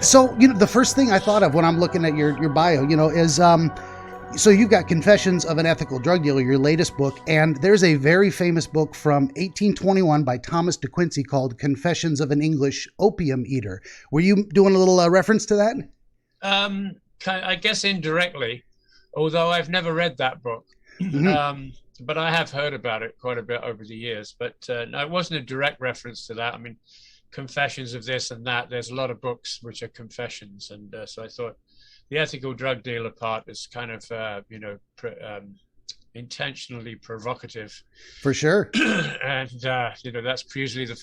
So, the first thing I thought of when I'm looking at your bio, is so you've got Confessions of an Ethical Drug Dealer, your latest book, and there's a very famous book from 1821 by Thomas de Quincey called Confessions of an English Opium Eater. Were you doing a little reference to that? I guess indirectly, although I've never read that book. Mm-hmm. But I have heard about it quite a bit over the years. But no, it wasn't a direct reference to that. I mean, confessions of this and that. There's a lot of books which are confessions, and so I thought the ethical drug dealer part is kind of intentionally provocative. For sure. And that's usually the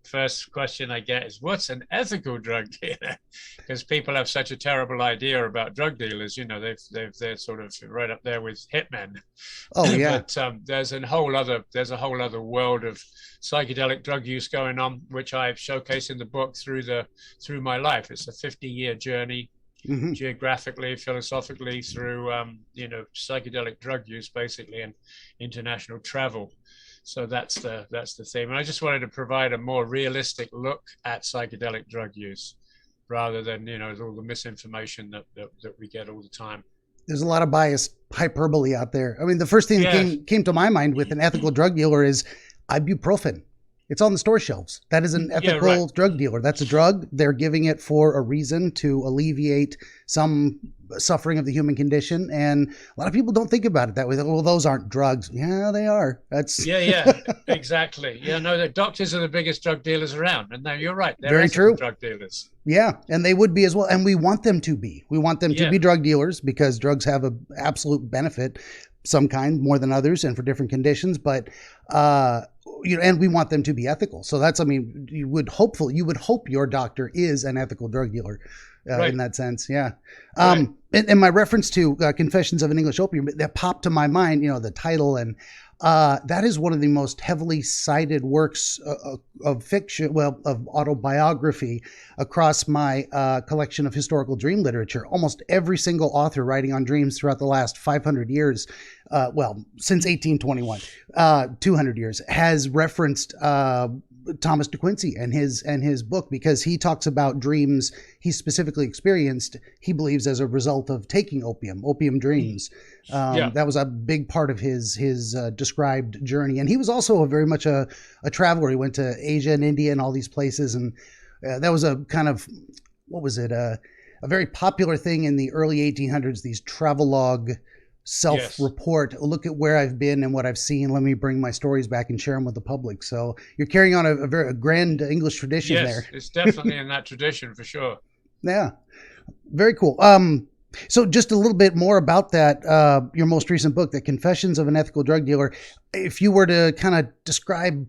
first question I get is, what's an ethical drug dealer? Because people have such a terrible idea about drug dealers. They're sort of right up there with hitmen. Oh yeah. But there's a whole other world of psychedelic drug use going on, which I've showcased in the book through my life. It's a 50-year journey. Mm-hmm. Geographically, philosophically, through psychedelic drug use, basically, and international travel. So that's the theme. And I just wanted to provide a more realistic look at psychedelic drug use, rather than all the misinformation that we get all the time. There's a lot of biased hyperbole out there. I mean, the first thing that came to my mind with an ethical drug dealer is ibuprofen. It's on the store shelves. That is an ethical drug dealer. That's a drug. They're giving it for a reason to alleviate some suffering of the human condition. And a lot of people don't think about it that way. Well, those aren't drugs. Yeah, they are. Exactly. No, the doctors are the biggest drug dealers around. And now you're right. They're very true. Drug dealers. Yeah, and they would be as well. And we want them to be. We want them to be drug dealers because drugs have an absolute benefit, some kind more than others, and for different conditions. But and we want them to be ethical. So that's, you would hope your doctor is an ethical drug dealer in that sense. Yeah. And my reference to Confessions of an English Opium, that popped to my mind, the title, and that is one of the most heavily cited works of fiction, of autobiography across my collection of historical dream literature. Almost every single author writing on dreams throughout the last 500 years, since 1821, 200 years, has referenced Thomas de Quincey and his book, because he talks about dreams he specifically experienced, he believes, as a result of taking opium dreams. That was a big part of his described journey. And he was also very much a traveler. He went to Asia and India and all these places. And that was a kind of, a very popular thing in the early 1800s, these travelogue self-report. Look at where I've been and what I've seen. Let me bring my stories back and share them with the public. So you're carrying on a very grand English tradition there. Yes, it's definitely in that tradition for sure. Yeah, very cool. So just a little bit more about that, your most recent book, The Confessions of an Ethical Drug Dealer. If you were to kind of describe,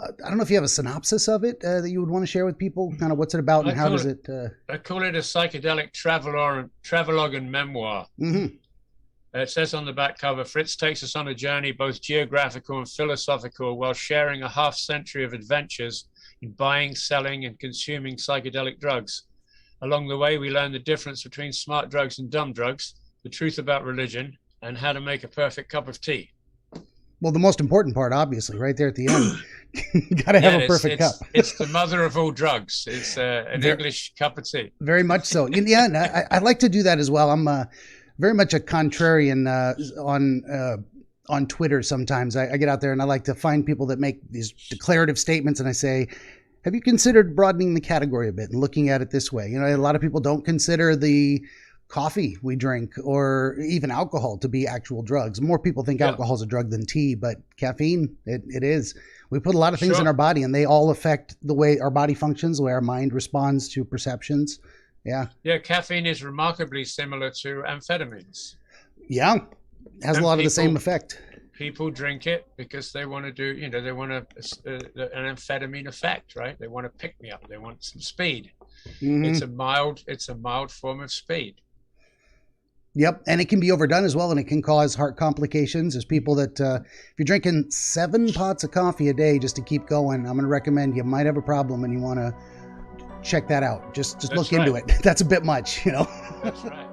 I don't know if you have a synopsis of it that you would want to share with people, kind of what's it about and how does it... I call it a psychedelic travelogue and memoir. Mm-hmm. It says on the back cover, Fritz takes us on a journey both geographical and philosophical while sharing a half century of adventures in buying, selling, and consuming psychedelic drugs. Along the way, we learn the difference between smart drugs and dumb drugs, the truth about religion, and how to make a perfect cup of tea. Well, the most important part, obviously, right there at the end. Got to have a perfect cup. It's the mother of all drugs. It's an English cup of tea. Very much so. Yeah, and I like to do that as well. I'm very much a contrarian on Twitter sometimes. I get out there and I like to find people that make these declarative statements, and I say, have you considered broadening the category a bit and looking at it this way? A lot of people don't consider the coffee we drink or even alcohol to be actual drugs. More people think alcohol is a drug than tea, but caffeine, it is. We put a lot of things in our body, and they all affect the way our body functions, the way our mind responds to perceptions. Yeah. Yeah, caffeine is remarkably similar to amphetamines. Yeah, has a lot of the same effect. People drink it because they want to do, they want an amphetamine effect, right? They want to pick me up. They want some speed. Mm-hmm. It's a mild form of speed. Yep, and it can be overdone as well, and it can cause heart complications. There's people that, if you're drinking 7 pots of coffee a day just to keep going, I'm going to recommend you might have a problem and you want to check that out. Just look into it. That's a bit much, That's right.